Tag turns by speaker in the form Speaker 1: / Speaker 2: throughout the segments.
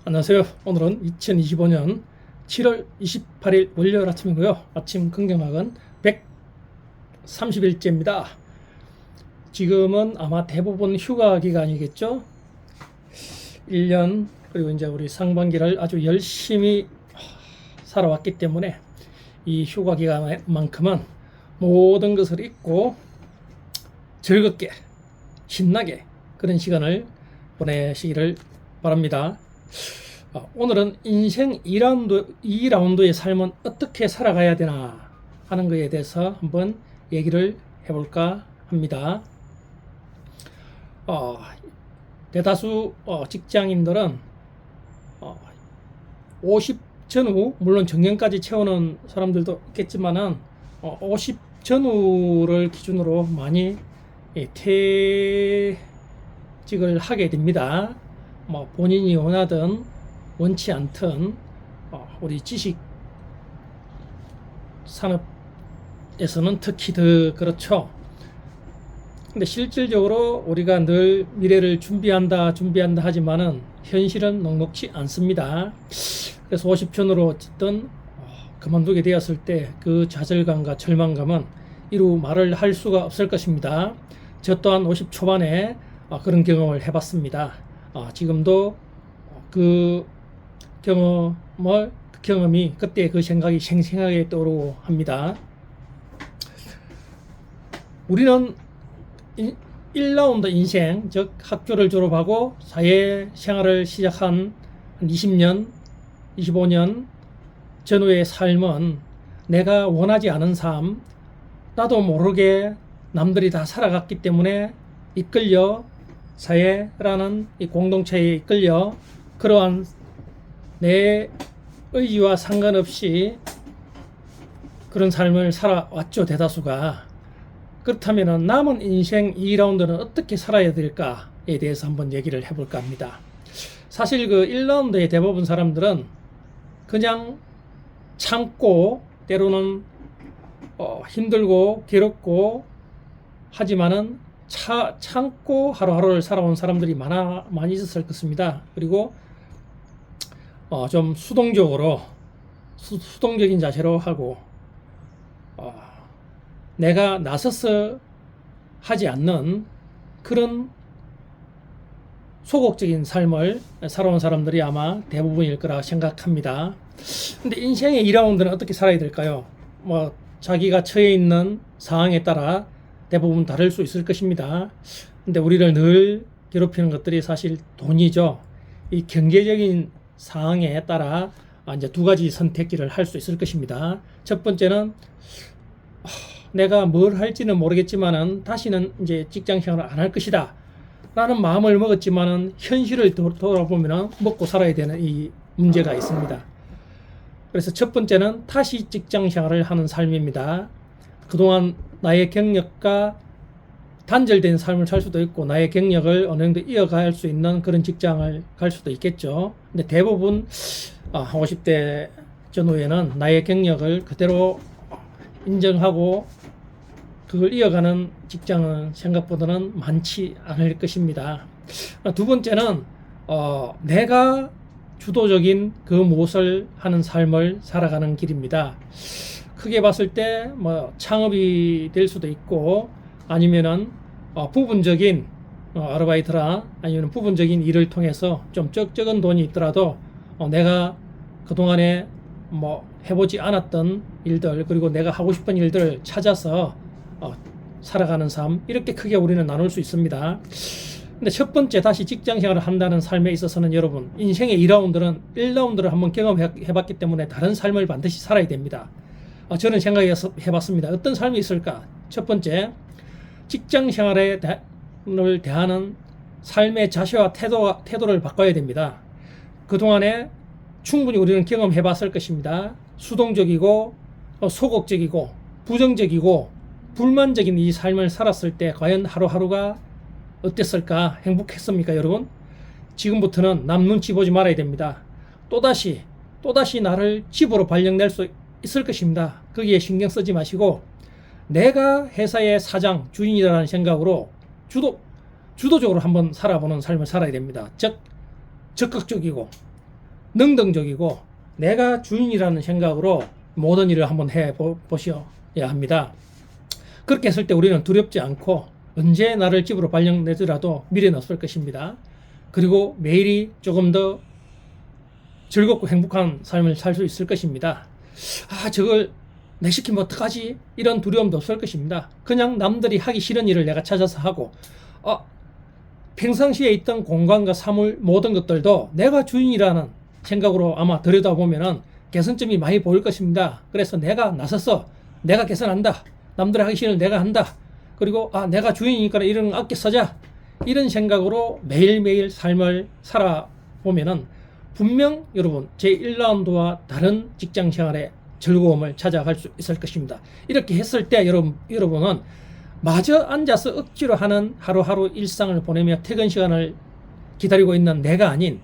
Speaker 1: 안녕하세요. 오늘은 2025년 7월 28일 월요일 아침이고요. 아침 긍정학은 130일째입니다. 지금은 아마 대부분 휴가 기간이겠죠. 1년 그리고 이제 우리 상반기를 아주 열심히 살아왔기 때문에 이 휴가 기간만큼은 모든 것을 잊고 즐겁게 신나게 그런 시간을 보내시기를 바랍니다. 오늘은 인생 2라운드의 삶은 어떻게 살아가야 되나 하는 것에 대해서 한번 얘기를 해볼까 합니다. 대다수 직장인들은 50 전후, 물론 정년까지 채우는 사람들도 있겠지만은 50 전후를 기준으로 많이 퇴직을 하게 됩니다. 본인이 원하든 원치 않든 우리 지식 산업에서는 특히 더 그렇죠. 근데 실질적으로 우리가 늘 미래를 준비한다 하지만은 현실은 녹록지 않습니다. 그래서 50전으로 어쨌든 그만두게 되었을 때 그 좌절감과 절망감은 이루 말을 할 수가 없을 것입니다. 저 또한 50 초반에 그런 경험을 해봤습니다. 지금도 그 경험이 그때 그 생각이 생생하게 떠오르고 합니다. 우리는 1라운드 인생, 즉 학교를 졸업하고 사회생활을 시작한 20년, 25년 전후의 삶은 내가 원하지 않은 삶, 나도 모르게 남들이 다 살아갔기 때문에 이끌려 사회라는 이 공동체에 이끌려 그러한 내 의지와 상관없이 그런 삶을 살아왔죠, 대다수가. 그렇다면 남은 인생 2라운드는 어떻게 살아야 될까에 대해서 한번 얘기를 해볼까 합니다. 사실 그 1라운드의 대부분 사람들은 그냥 참고 때로는 힘들고 괴롭고 하지만은 참고 하루하루를 살아온 사람들이 많이 있었을 것입니다. 그리고 좀 수동적인 자세로 하고 내가 나서서 하지 않는 그런 소극적인 삶을 살아온 사람들이 아마 대부분일 거라 생각합니다. 근데 인생의 2라운드는 어떻게 살아야 될까요? 자기가 처해 있는 상황에 따라 대부분 다를 수 있을 것입니다. 근데 우리를 늘 괴롭히는 것들이 사실 돈이죠. 이 경제적인 상황에 따라 이제 두 가지 선택지를 할 수 있을 것입니다. 첫 번째는 내가 뭘 할지는 모르겠지만은 다시는 이제 직장 생활을 안 할 것이다 라는 마음을 먹었지만은 현실을 돌아보면 먹고 살아야 되는 이 문제가 있습니다. 그래서 첫 번째는 다시 직장 생활을 하는 삶입니다. 그동안 나의 경력과 단절된 삶을 살 수도 있고 나의 경력을 어느 정도 이어갈 수 있는 그런 직장을 갈 수도 있겠죠. 근데 대부분 50대 전후에는 나의 경력을 그대로 인정하고 그걸 이어가는 직장은 생각보다는 많지 않을 것입니다. 두 번째는 내가 주도적인 그 무엇을 하는 삶을 살아가는 길입니다. 크게 봤을 때 창업이 될 수도 있고 아니면은 부분적인 아르바이트라 아니면 부분적인 일을 통해서 좀 적은 돈이 있더라도 내가 그동안에 해보지 않았던 일들 그리고 내가 하고 싶은 일들을 찾아서 살아가는 삶, 이렇게 크게 우리는 나눌 수 있습니다. 근데 첫 번째 다시 직장 생활을 한다는 삶에 있어서는 여러분 인생의 2라운드는 1라운드를 한번 경험해봤기 때문에 다른 삶을 반드시 살아야 됩니다. 저는 생각해봤습니다. 어떤 삶이 있을까? 첫 번째, 직장 생활을 대하는 삶의 자세와 태도를 바꿔야 됩니다. 그동안에 충분히 우리는 경험해봤을 것입니다. 수동적이고 소극적이고 부정적이고 불만적인 이 삶을 살았을 때 과연 하루하루가 어땠을까? 행복했습니까, 여러분? 지금부터는 남 눈치 보지 말아야 됩니다. 또다시 나를 집으로 발령낼 수 있을 것입니다. 거기에 신경 쓰지 마시고 내가 회사의 사장, 주인이라는 생각으로 주도적으로 한번 살아보는 삶을 살아야 됩니다. 즉 적극적이고 능동적이고 내가 주인이라는 생각으로 모든 일을 한번 해보셔야 합니다. 그렇게 했을 때 우리는 두렵지 않고 언제 나를 집으로 발령내더라도 미래는 없을 것입니다. 그리고 매일이 조금 더 즐겁고 행복한 삶을 살 수 있을 것입니다. 저걸 내 시키면 어떡하지? 이런 두려움도 없을 것입니다. 그냥 남들이 하기 싫은 일을 내가 찾아서 하고, 평상시에 있던 공간과 사물 모든 것들도 내가 주인이라는 생각으로 아마 들여다보면은 개선점이 많이 보일 것입니다. 그래서 내가 나서서 내가 개선한다. 남들이 하기 싫은 내가 한다. 그리고 내가 주인이니까 이런 거 아껴 쓰자. 이런 생각으로 매일매일 삶을 살아보면은 분명 여러분 제 1라운드와 다른 직장 생활의 즐거움을 찾아갈 수 있을 것입니다. 이렇게 했을 때 여러분은 마저 앉아서 억지로 하는 하루하루 일상을 보내며 퇴근 시간을 기다리고 있는 내가 아닌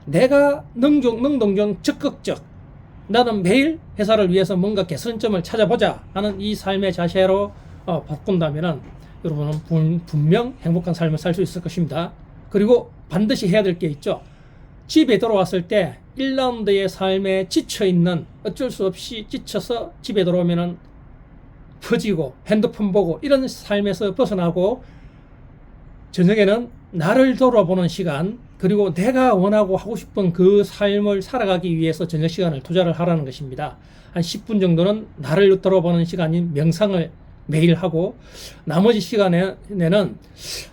Speaker 1: 내가 능동적 적극적 나는 매일 회사를 위해서 뭔가 개선점을 찾아보자 하는 이 삶의 자세로 바꾼다면 여러분은 분명 행복한 삶을 살 수 있을 것입니다. 그리고 반드시 해야 될 게 있죠. 집에 돌아왔을 때 1라운드의 삶에 지쳐있는 어쩔 수 없이 지쳐서 집에 들어오면은 퍼지고 핸드폰 보고 이런 삶에서 벗어나고 저녁에는 나를 돌아보는 시간 그리고 내가 원하고 하고 싶은 그 삶을 살아가기 위해서 저녁 시간을 투자를 하라는 것입니다. 한 10분 정도는 나를 돌아보는 시간인 명상을 매일 하고 나머지 시간에는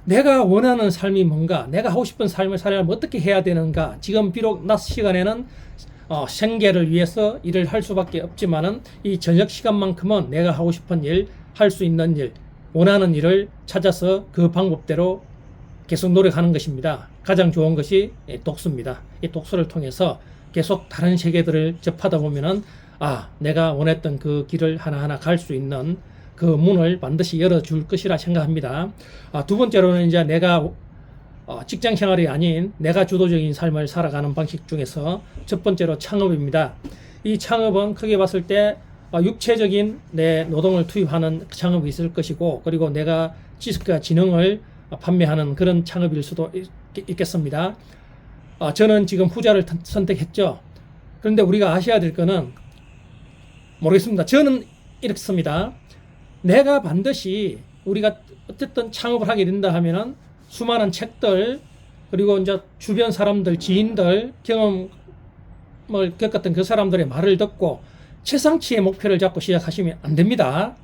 Speaker 1: 내가 원하는 삶이 뭔가 내가 하고 싶은 삶을 살려면 어떻게 해야 되는가 지금 비록 낮 시간에는 생계를 위해서 일을 할 수밖에 없지만은 이 저녁 시간만큼은 내가 하고 싶은 일, 할 수 있는 일, 원하는 일을 찾아서 그 방법대로 계속 노력하는 것입니다. 가장 좋은 것이 독서입니다. 이 독서를 통해서 계속 다른 세계들을 접하다 보면은 내가 원했던 그 길을 하나하나 갈 수 있는 그 문을 반드시 열어줄 것이라 생각합니다. 두 번째로는 이제 내가 직장 생활이 아닌 내가 주도적인 삶을 살아가는 방식 중에서 첫 번째로 창업입니다. 이 창업은 크게 봤을 때 육체적인 내 노동을 투입하는 창업이 있을 것이고 그리고 내가 지식과 지능을 판매하는 그런 창업일 수도 있겠습니다. 저는 지금 후자를 선택했죠. 그런데 우리가 아셔야 될 거는 모르겠습니다. 저는 이렇습니다. 내가 반드시 우리가 어쨌든 창업을 하게 된다 하면은 수많은 책들 그리고 이제 주변 사람들 지인들 경험을 겪었던 그 사람들의 말을 듣고 최상치의 목표를 잡고 시작하시면 안 됩니다.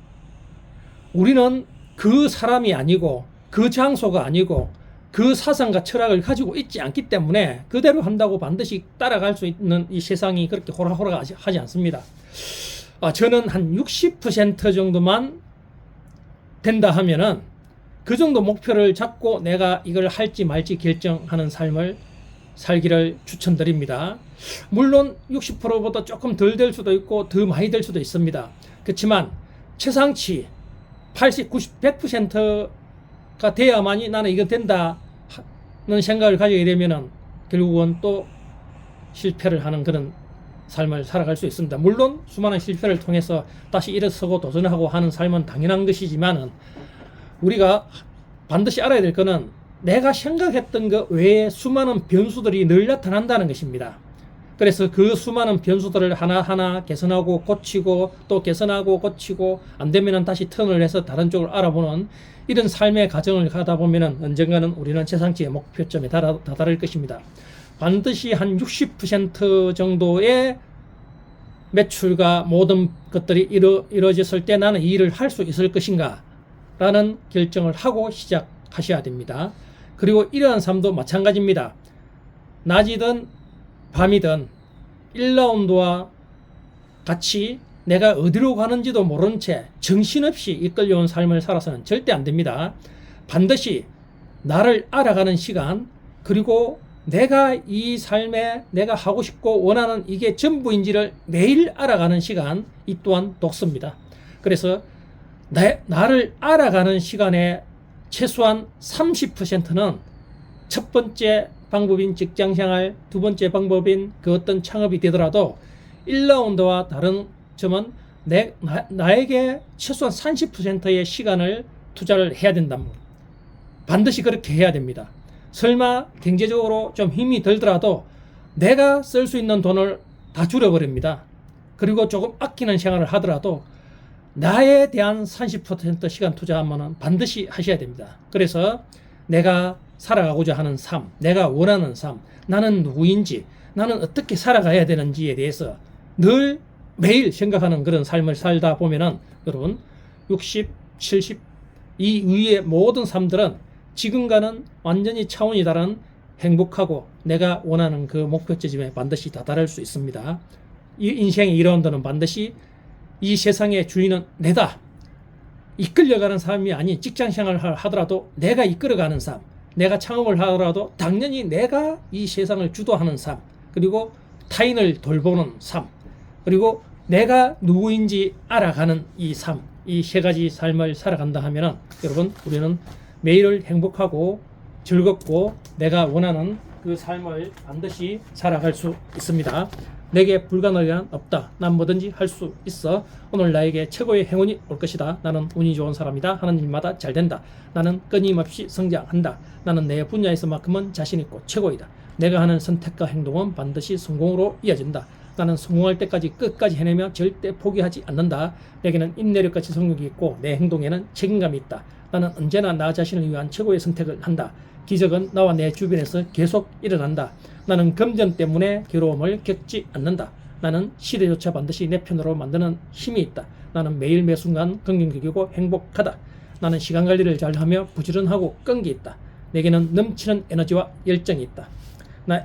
Speaker 1: 우리는 그 사람이 아니고 그 장소가 아니고 그 사상과 철학을 가지고 있지 않기 때문에 그대로 한다고 반드시 따라갈 수 있는 이 세상이 그렇게 호락호락 하지 않습니다. 저는 한 60% 정도만 된다 하면은 그 정도 목표를 잡고 내가 이걸 할지 말지 결정하는 삶을 살기를 추천드립니다. 물론 60%보다 조금 덜 될 수도 있고 더 많이 될 수도 있습니다. 그렇지만 최상치 80, 90, 100%가 돼야만이 나는 이거 된다는 생각을 가지게 되면은 결국은 또 실패를 하는 그런 삶을 살아갈 수 있습니다. 물론 수많은 실패를 통해서 다시 일어서고 도전하고 하는 삶은 당연한 것이지만은 우리가 반드시 알아야 될 것은 내가 생각했던 것 외에 수많은 변수들이 늘 나타난다는 것입니다. 그래서 그 수많은 변수들을 하나하나 개선하고 고치고 또 개선하고 고치고 안 되면은 다시 턴을 해서 다른 쪽을 알아보는 이런 삶의 과정을 가다 보면은 언젠가는 우리는 최상치의 목표점에 다다를 것입니다. 반드시 한 60% 정도의 매출과 모든 것들이 이루어졌을 때 나는 이 일을 할 수 있을 것인가 라는 결정을 하고 시작하셔야 됩니다. 그리고 이러한 삶도 마찬가지입니다. 낮이든 밤이든 1라운드와 같이 내가 어디로 가는지도 모른 채 정신없이 이끌려온 삶을 살아서는 절대 안 됩니다. 반드시 나를 알아가는 시간 그리고 내가 이 삶에 내가 하고 싶고 원하는 이게 전부인지를 매일 알아가는 시간 이 또한 독서입니다. 그래서 나를 알아가는 시간에 최소한 30%는 첫 번째 방법인 직장생활, 두 번째 방법인 그 어떤 창업이 되더라도 1라운드와 다른 점은 나에게 최소한 30%의 시간을 투자를 해야 된답니다. 반드시 그렇게 해야 됩니다. 설마 경제적으로 좀 힘이 들더라도 내가 쓸 수 있는 돈을 다 줄여버립니다. 그리고 조금 아끼는 생활을 하더라도 나에 대한 30% 시간 투자하면 반드시 하셔야 됩니다. 그래서 내가 살아가고자 하는 삶, 내가 원하는 삶, 나는 누구인지, 나는 어떻게 살아가야 되는지에 대해서 늘 매일 생각하는 그런 삶을 살다 보면은 여러분 60, 70, 이 위의 모든 삶들은 지금과는 완전히 차원이 다른 행복하고 내가 원하는 그 목표 지점에 반드시 다다를 수 있습니다. 이 인생의 1라운드는 반드시 이 세상의 주인은 내다. 이끌려가는 삶이 아닌 직장 생활을 하더라도 내가 이끌어가는 삶, 내가 창업을 하더라도 당연히 내가 이 세상을 주도하는 삶, 그리고 타인을 돌보는 삶, 그리고 내가 누구인지 알아가는 이 삶, 이 세 가지 삶을 살아간다 하면은 여러분 우리는 매일을 행복하고 즐겁고 내가 원하는 그 삶을 반드시 살아갈 수 있습니다. 내게 불가능한 없다. 난 뭐든지 할 수 있어. 오늘 나에게 최고의 행운이 올 것이다. 나는 운이 좋은 사람이다. 하는 일마다 잘 된다. 나는 끊임없이 성장한다. 나는 내 분야에서만큼은 자신 있고 최고이다. 내가 하는 선택과 행동은 반드시 성공으로 이어진다. 나는 성공할 때까지 끝까지 해내며 절대 포기하지 않는다. 내게는 인내력과 지속력이 있고 내 행동에는 책임감이 있다. 나는 언제나 나 자신을 위한 최고의 선택을 한다. 기적은 나와 내 주변에서 계속 일어난다. 나는 금전 때문에 괴로움을 겪지 않는다. 나는 시대조차 반드시 내 편으로 만드는 힘이 있다. 나는 매일 매순간 긍정적이고 행복하다. 나는 시간 관리를 잘하며 부지런하고 끈기 있다. 내게는 넘치는 에너지와 열정이 있다.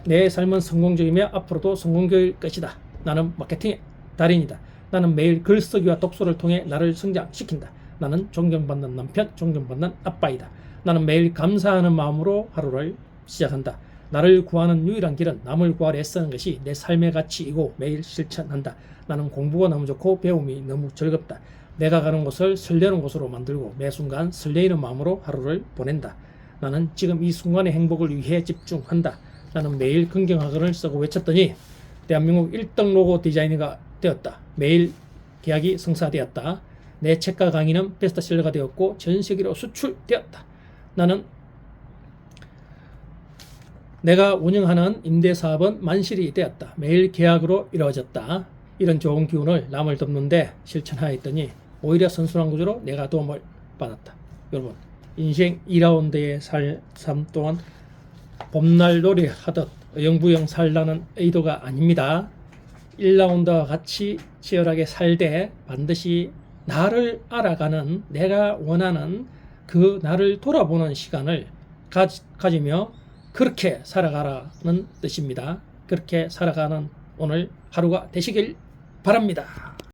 Speaker 1: 내 삶은 성공적이며 앞으로도 성공적일 것이다. 나는 마케팅의 달인이다. 나는 매일 글쓰기와 독서를 통해 나를 성장시킨다. 나는 존경받는 남편, 존경받는 아빠이다. 나는 매일 감사하는 마음으로 하루를 시작한다. 나를 구하는 유일한 길은 남을 구하려 애쓰는 것이 내 삶의 가치이고 매일 실천한다. 나는 공부가 너무 좋고 배움이 너무 즐겁다. 내가 가는 곳을 설레는 곳으로 만들고 매 순간 설레이는 마음으로 하루를 보낸다. 나는 지금 이 순간의 행복을 위해 집중한다. 나는 매일 긍정학을 쓰고 외쳤더니 대한민국 1등 로고 디자이너가 되었다. 매일 계약이 성사되었다. 내 책과 강의는 베스트셀러가 되었고 전 세계로 수출되었다. 나는 내가 운영하는 임대사업은 만실이 되었다. 매일 계약으로 이루어졌다. 이런 좋은 기운을 남을 돕는데 실천하였더니 오히려 선순환 구조로 내가 도움을 받았다. 여러분 인생 2라운드의 삶 동안 봄날 놀이 하듯 어영부영 살라는 의도가 아닙니다. 1라운드와 같이 치열하게 살되 반드시 나를 알아가는 내가 원하는 그 나를 돌아보는 시간을 가지며 그렇게 살아가라는 뜻입니다. 그렇게 살아가는 오늘 하루가 되시길 바랍니다.